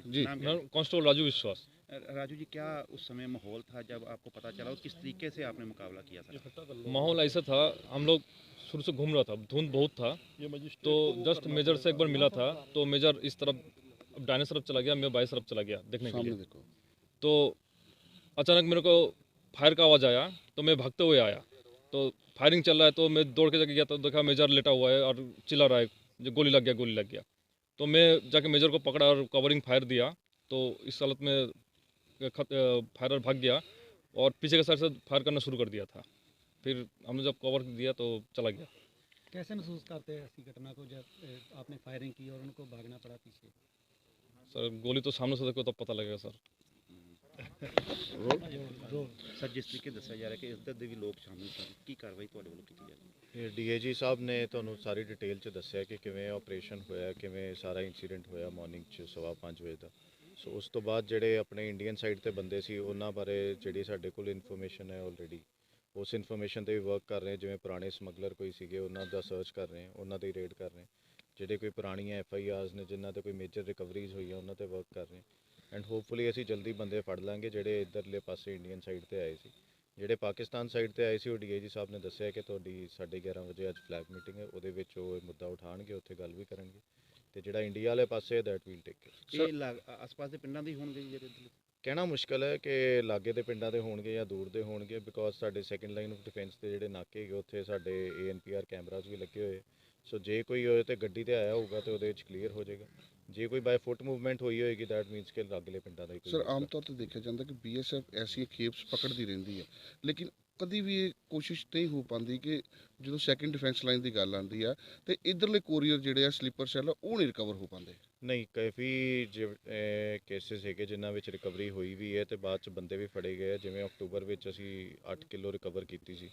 जी, नाम क्या है? कांस्टेबल राजू विश्वास। राजू जी, क्या उस समय माहौल था जब आपको पता चला और किस तरीके से आपने मुकाबला किया था? माहौल ऐसा था, हम लोग शुरू से घूम रहा था, धुंध बहुत था, तो जस्ट मेजर से एक बार मिला था, तो मेजर इस तरफ दाहिने तरफ चला गया, मैं बाएं तरफ चला गया देखने के सामने लिए। देखो। तो अचानक मेरे को फायर का आवाज़ आया, तो मैं भागते हुए आया, तो फायरिंग चल रहा है, तो मैं दौड़ के जाके गया, तो देखा मेजर लेटा हुआ है और चिल्ला रहा है, जो गोली लग गया, गोली लग गया। तो मैं जाके मेजर को पकड़ा और कवरिंग फायर दिया, तो इस हालत में फायरर भाग गया और पीछे के साइड से फायर करना शुरू कर दिया था। फिर हमने जब कवर दिया तो चला गया। कैसे महसूस करते हैं ऐसी घटना को जब आपने फायरिंग की और उनको भागना पड़ा पीछे? सर गोली तो सामने से देखो तब पता लगेगा सर। सर, जिस तरीके दस्या जा रहा है कि इधर ਦੇ ਵੀ ਲੋਕ ਸ਼ਾਮਿਲ ਸਨ, ਕੀ ਕਾਰਵਾਈ ਤੁਹਾਡੇ ਵੱਲੋਂ ਕੀਤੀ ਜਾ ਰਹੀ ਹੈ? ਇਹ ਡੀਏਜੀ ਸਾਹਿਬ ਨੇ ਤੁਹਾਨੂੰ ਸਾਰੀ ਡਿਟੇਲ ਚ ਦੱਸਿਆ ਕਿ ਕਿਵੇਂ ਆਪਰੇਸ਼ਨ ਹੋਇਆ, ਕਿਵੇਂ ਸਾਰਾ ਇਨਸੀਡੈਂਟ ਹੋਇਆ ਮਾਰਨਿੰਗ ਚ 5:15 ਵਜੇ ਦਾ। ਸੋ ਉਸ ਤੋਂ ਬਾਅਦ ਜਿਹੜੇ ਆਪਣੇ ਇੰਡੀਅਨ ਸਾਈਡ ਤੇ ਬੰਦੇ ਸੀ ਉਹਨਾਂ ਬਾਰੇ ਜਿਹੜੀ ਸਾਡੇ ਕੋਲ ਇਨਫੋਰਮੇਸ਼ਨ ਹੈ ਆਲਰੇਡੀ, ਉਸ ਇਨਫੋਰਮੇਸ਼ਨ ਤੇ ਵੀ ਵਰਕ ਕਰ ਰਹੇ, ਜਿਵੇਂ ਪੁਰਾਣੇ ਸਮਗਲਰ ਕੋਈ ਸੀਗੇ ਉਹਨਾਂ ਦਾ ਸਰਚ ਕਰ ਰਹੇ, ਉਹਨਾਂ ਤੇ ਰੇਡ ਕਰ ਰਹੇ, ਜਿਹੜੇ ਕੋਈ ਪੁਰਾਣੀਆਂ FIRs ਨੇ ਜਿਨ੍ਹਾਂ ਤੇ ਕੋਈ ਮੇਜਰ ਰਿਕਵਰੀਜ਼ ਹੋਈਆਂ ਉਹਨਾਂ ਤੇ ਵਰਕ ਕਰ ਰਹੇ ਐਂਡ ਹੋਪਫੁਲੀ ਅਸੀਂ ਜਲਦੀ ਬੰਦੇ ਫੜ ਲਾਂਗੇ ਜਿਹੜੇ ਇੱਧਰਲੇ ਪਾਸੇ ਇੰਡੀਅਨ ਸਾਈਡ ਤੇ ਆਏ ਸੀ। ਜਿਹੜੇ ਪਾਕਿਸਤਾਨ ਸਾਈਡ ਤੇ ਆਏ ਸੀ ਉਹ ਡੀਏਜੀ ਸਾਹਿਬ ਨੇ ਦੱਸਿਆ ਕਿ ਤੁਹਾਡੀ 11:30 ਵਜੇ ਅੱਜ ਫਲੈਗ ਮੀਟਿੰਗ ਹੈ, ਉਹਦੇ ਵਿੱਚ ਉਹ ਇਹ ਮੁੱਦਾ ਉਠਾਉਣਗੇ, ਉੱਥੇ ਗੱਲ ਵੀ ਕਰਨਗੇ, ਤੇ ਜਿਹੜਾ ਇੰਡੀਆ ਵਾਲੇ ਪਾਸੇ ਦੈਟ ਵੀਲ ਟੇਕ ਕੇਅਰ। ਇਹ ਆਸ-ਪਾਸ ਦੇ ਪਿੰਡਾਂ ਦੇ ਹੋਣਗੇ ਜੀ ਜਿਹੜੇ ਇੱਧਰਲੇ? ਕਹਿਣਾ ਮੁਸ਼ਕਲ ਹੈ ਕਿ ਲਾਗੇ ਦੇ ਪਿੰਡਾਂ ਦੇ ਹੋਣਗੇ ਜਾਂ ਦੂਰ ਦੇ ਹੋਣਗੇ, ਬਿਕੋਜ਼ ਸਾਡੇ ਸੈਕੰਡ ਲਾਈਨ ਆਫ ਡਿਫੈਂਸ ਦੇ ਜਿਹੜੇ ਨਾਕੇ ਹੈਗੇ ਉੱਥੇ ਸਾਡੇ ANPR ਕੈਮਰਾਜ਼ ਵੀ ਲੱਗੇ ਹੋਏ। ਸੋ ਜੇ ਕੋਈ ਹੋਏ ਤੇ ਗੱਡੀ ਤੇ ਆਇਆ ਹੋਊਗਾ ਤੇ ਉਹਦੇ ਵਿੱਚ ਕਲੀਅਰ ਹੋ ਜਾਏਗਾ। ਜੇ ਕੋਈ ਬਾਈ ਫੁੱਟ ਮੂਵਮੈਂਟ ਹੋਈ ਹੋਏਗੀ ਦੈਟ ਮੀਨਸ ਕਿ ਲਾਗਲੇ ਪਿੰਡਾਂ ਦਾ ਹੀ ਕੋਈ ਸਰ ਆਮ ਤੌਰ ਤੇ ਦੇਖਿਆ ਜਾਂਦਾ ਕਿ BSF ਐਸੀਆਂ ਖੇਪਸ ਪਕੜਦੀ ਰਹਿੰਦੀ ਹੈ, ਲੇਕਿਨ ਕਦੀ ਵੀ ਇਹ ਕੋਸ਼ਿਸ਼ ਨਹੀਂ ਹੋ ਪਾਉਂਦੀ ਕਿ ਜਦੋਂ ਸੈਕੰਡ ਡਿਫੈਂਸ ਲਾਈਨ ਦੀ ਗੱਲ ਆਉਂਦੀ ਆ ਤੇ ਇਧਰਲੇ ਕੋਰੀਅਰ ਜਿਹੜੇ ਆ ਸਲੀਪਰ ਸੈੱਲ ਉਹ ਨਹੀਂ ਰਿਕਵਰ ਹੋ ਪਾਉਂਦੇ। ਨਹੀਂ, ਕਾਫੀ ਕੇਸਿਸ ਹੈਗੇ ਜਿਨ੍ਹਾਂ ਵਿੱਚ ਰਿਕਵਰੀ ਹੋਈ ਵੀ ਹੈ ਤੇ ਬਾਅਦ ਚ ਬੰਦੇ ਵੀ ਫੜੇ ਗਏ। ਜਿਵੇਂ ਅਕਤੂਬਰ ਵਿੱਚ ਅਸੀਂ 8 ਕਿਲੋ ਰਿਕਵਰ ਕੀਤੀ ਸੀ,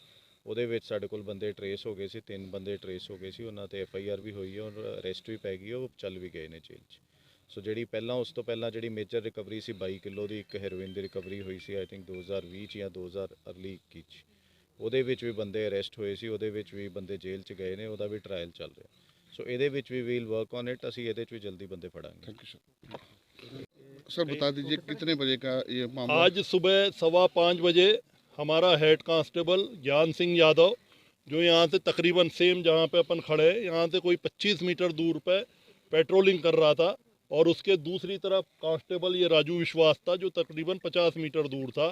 ਉਹਦੇ ਵਿੱਚ ਸਾਡੇ ਕੋਲ ਬੰਦੇ ਟਰੇਸ ਹੋ ਗਏ ਸੀ, 3 ਬੰਦੇ ਟਰੇਸ ਹੋ ਗਏ ਸੀ, ਉਹਨਾਂ ਤੇ FIR ਵੀ ਹੋਈ ਹੈ ਔਰ ਅਰੈਸਟ ਵੀ ਪੈ ਗਈ, ਉਹ ਚੱਲ ਵੀ ਗਏ ਨੇ ਜੇਲ੍ਹ 'ਚ। ਸੋ ਜਿਹੜੀ ਪਹਿਲਾਂ ਉਸ ਤੋਂ ਪਹਿਲਾਂ ਜਿਹੜੀ ਮੇਜਰ ਰਿਕਵਰੀ ਸੀ 22 ਕਿਲੋ ਦੀ ਇੱਕ ਹੈਰੋਇਨ ਦੀ ਰਿਕਵਰੀ ਹੋਈ ਸੀ, ਆਈ ਥਿੰਕ 2020 'ਚ ਜਾਂ 2021 'ਚ, ਉਹਦੇ ਵਿੱਚ ਵੀ ਬੰਦੇ ਅਰੈਸਟ ਹੋਏ ਸੀ, ਉਹਦੇ ਵਿੱਚ ਵੀ ਬੰਦੇ ਜੇਲ੍ਹ 'ਚ ਗਏ ਨੇ, ਉਹਦਾ ਵੀ ਟਰਾਇਲ ਚੱਲ ਰਿਹਾ। ਸੋ ਇਹਦੇ ਵਿੱਚ ਵੀ ਵੀਲ ਵਰਕ ਔਨ ਇਟ, ਅਸੀਂ ਇਹਦੇ 'ਚ ਵੀ ਜਲਦੀ ਬੰਦੇ ਫੜਾਂਗੇ। Thank you sir. सर बता दीजिए कितने बजे का ये मामला? आज सुबह 5:15 बजे हमारा हेड कांस्टेबल ज्ञान सिंह यादव, जो यहाँ से तकरीबन सेम जहाँ पे अपन खड़े हैं यहाँ से कोई 25 मीटर दूर पे पेट्रोलिंग कर रहा था, और उसके दूसरी तरफ कांस्टेबल ये राजू विश्वास था जो तकरीबन 50 मीटर दूर था।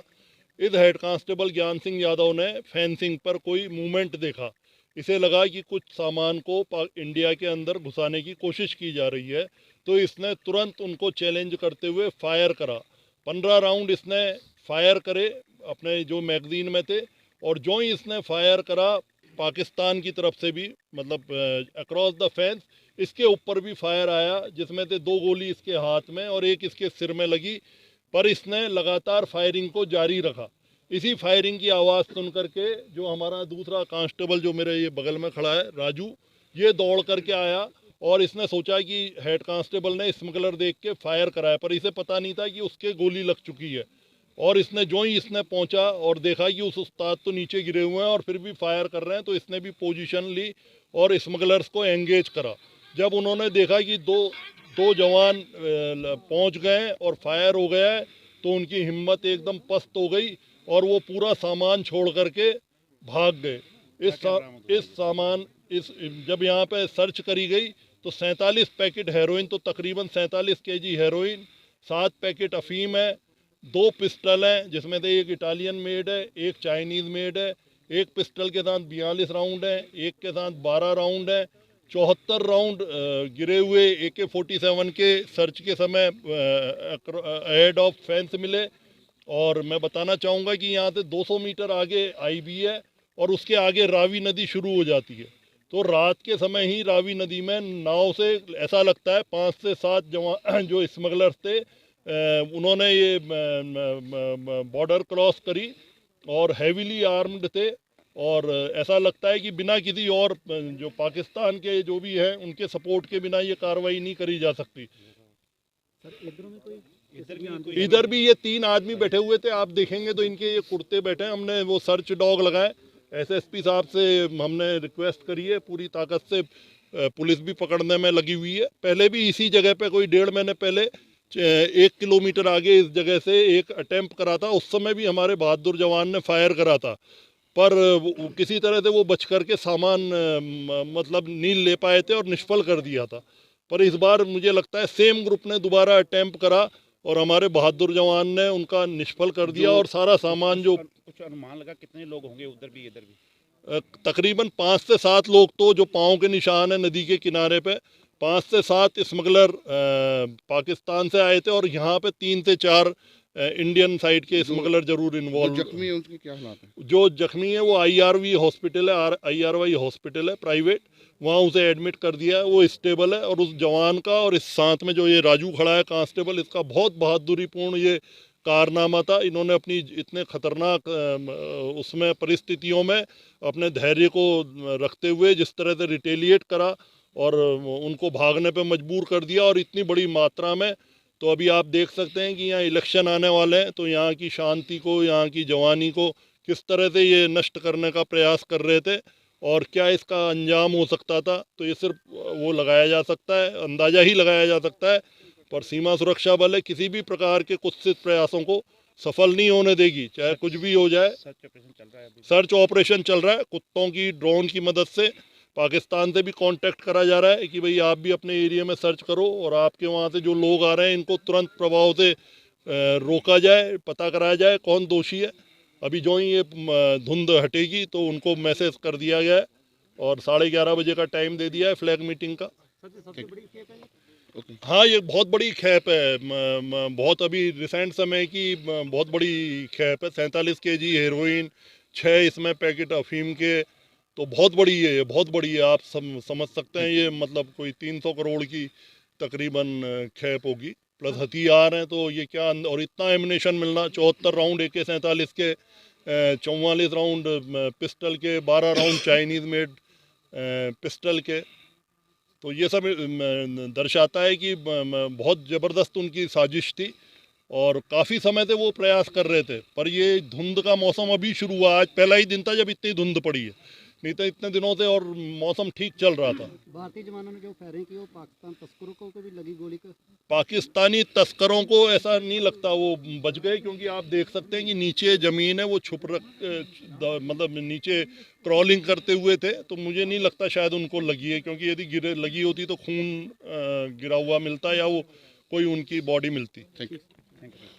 इस हेड कांस्टेबल ज्ञान सिंह यादव ने फेंसिंग पर कोई मूवमेंट देखा, इसे लगा कि कुछ सामान को इंडिया के अंदर घुसाने की कोशिश की जा रही है, तो इसने तुरंत उनको चैलेंज करते हुए फायर करा। 15 राउंड इसने फायर करे अपने जो मैगजीन में थे, और जो ही इसने फायर करा पाकिस्तान की तरफ से भी, मतलब अक्रॉस द फेंस इसके ऊपर भी फायर आया, जिसमें से 2 गोली इसके हाथ में और एक इसके सिर में लगी, पर इसने लगातार फायरिंग को जारी रखा। इसी फायरिंग की आवाज़ सुन करके जो हमारा दूसरा कांस्टेबल जो मेरे ये बगल में खड़ा है राजू, ये दौड़ करके आया और इसने सोचा कि हेड कांस्टेबल ने स्मगलर देख के फायर कराया, पर इसे पता नहीं था कि उसके गोली लग चुकी है। और इसने जो ही इसने पहुंचा और देखा कि उस उस्ताद तो नीचे गिरे हुए हैं और फिर भी फायर कर रहे हैं, तो इसने भी पोजीशन ली और स्मगलर्स को एंगेज करा। जब उन्होंने देखा कि दो जवान पहुंच गए और फायर हो गया है, तो उनकी हिम्मत एकदम पस्त हो गई और वो पूरा सामान छोड़ करके भाग गए। जब यहाँ पे सर्च करी गई तो 47 पैकेट हेरोइन, तो तकरीबन 47 kg हेरोइन, 7 पैकेट अफीम है, 2 पिस्टल हैं जिसमें से एक इटालियन मेड है, एक चाइनीज़ मेड है, एक पिस्टल के साथ 42 राउंड है, एक के साथ 12 राउंड है, 74 राउंड गिरे हुए AK-47 के सर्च के समय हेड ऑफ फेंस मिले। और मैं बताना चाहूँगा कि यहाँ से 200 मीटर आगे IB है और उसके आगे रावी नदी शुरू हो जाती है, तो रात के समय ही रावी नदी में नाव से ऐसा लगता है 5 से 7 जवान जो स्मगलर्स थे उन्होंने ये बॉर्डर क्रॉस करी और हैवीली आर्म्ड थे, और ऐसा लगता है कि बिना किसी और जो पाकिस्तान के जो भी हैं उनके सपोर्ट के बिना ये कार्रवाई नहीं करी जा सकती। इधर भी ये 3 आदमी बैठे हुए थे, आप देखेंगे तो इनके ये कुर्ते बैठे हैं। हमने वो सर्च डॉग लगाए, SSP साहब से हमने रिक्वेस्ट करी है, पूरी ताकत से पुलिस भी पकड़ने में लगी हुई है। पहले भी इसी जगह पे कोई 1.5 महीने पहले 1 किलोमीटर आगे इस जगह से एक अटेम्प्ट करा था। उस समय भी हमारे बहादुर जवान ने फायर करा था, पर किसी तरह से वो बच करके सामान मतलब नहीं ले पाए थे और निष्फल कर दिया था। पर इस बार मुझे लगता है सेम ग्रुप ने दोबारा अटेम्प्ट करा और हमारे बहादुर जवान ने उनका निष्फल कर दिया और सारा सामान जो कुछ अनुमान लगा कितने लोग होंगे उधर भी इधर भी? तकरीबन 5 से 7 लोग तो जो पाँव के निशान है नदी के किनारे पे, 5 से 7 स्मगलर पाकिस्तान से आए थे और यहाँ पे 3 से 4 इंडियन साइड के स्मगलर जरूर जो इन्वॉल्व। जख्मी है उनके क्या हालात हैं? जो जख्मी है वो IRV हॉस्पिटल है, IRY हॉस्पिटल है प्राइवेट, वहाँ उसे एडमिट कर दिया है, वो स्टेबल है। और उस जवान का और इस साथ में जो ये राजू खड़ा है कांस्टेबल, इसका बहुत बहादुरीपूर्ण ये कारनामा था। इन्होंने अपनी इतने खतरनाक उसमें परिस्थितियों में अपने धैर्य को रखते हुए जिस तरह से रिटेलिएट करा और उनको भागने पे मजबूर कर दिया, और इतनी बड़ी मात्रा में। तो अभी आप देख सकते हैं कि यहाँ इलेक्शन आने वाले हैं, तो यहाँ की शांति को, यहाँ की जवानी को किस तरह से ये नष्ट करने का प्रयास कर रहे थे और क्या इसका अंजाम हो सकता था। तो ये सिर्फ वो लगाया जा सकता है, अंदाज़ा ही लगाया जा सकता है। पर सीमा सुरक्षा बल है किसी भी प्रकार के कुत्सित प्रयासों को सफल नहीं होने देगी, चाहे कुछ भी हो जाए। सर्च ऑपरेशन चल रहा है अभी? सर्च ऑपरेशन चल रहा है, कुत्तों की ड्रोन की मदद से। पाकिस्तान से भी कांटेक्ट करा जा रहा है कि भाई आप भी अपने एरिया में सर्च करो और आपके वहाँ से जो लोग आ रहे हैं इनको तुरंत प्रभाव से रोका जाए, पता कराया जाए कौन दोषी है। अभी जो ही ये धुंध हटेगी तो उनको मैसेज कर दिया गया है और 11:30 बजे का टाइम दे दिया है फ्लैग मीटिंग का। सबसे बड़ी खेप है ये? ओके। हाँ, ये बहुत बड़ी खेप है, बहुत अभी रिसेंट समय की बहुत बड़ी खेप है। 47 kg हेरोइन, 6 इसमें पैकेट अफीम के, तो बहुत बड़ी है ये, बहुत बड़ी है। आप समझ सकते हैं ये मतलब कोई 300 करोड़ की तकरीबन खेप होगी, प्लस हथियार हैं। तो ये क्या, और इतना एमिनेशन मिलना, 74 राउंड AK-47 के, 44 राउंड पिस्टल के, 12 राउंड चाइनीज़ मेड पिस्टल के। तो ये सब दर्शाता है कि बहुत ज़बरदस्त उनकी साजिश थी और काफ़ी समय से वो प्रयास कर रहे थे। पर ये धुंध का मौसम अभी शुरू हुआ, आज पहला ही दिन था जब इतनी धुंध पड़ी है, नहीं तो इतने दिनों से और मौसम ठीक चल रहा था। भारतीय जवानों ने जो फायरिंग की वो पाकिस्तान तस्करों को भी लगी गोली का? पाकिस्तानी तस्करों को ऐसा नहीं लगता वो बच गए, क्योंकि आप देख सकते हैं कि नीचे ज़मीन है, वो छुप मतलब नीचे क्रॉलिंग करते हुए थे। तो मुझे नहीं लगता शायद उनको लगी है, क्योंकि यदि लगी होती तो खून गिरा हुआ मिलता या वो कोई उनकी बॉडी मिलती। Thank you. Thank you.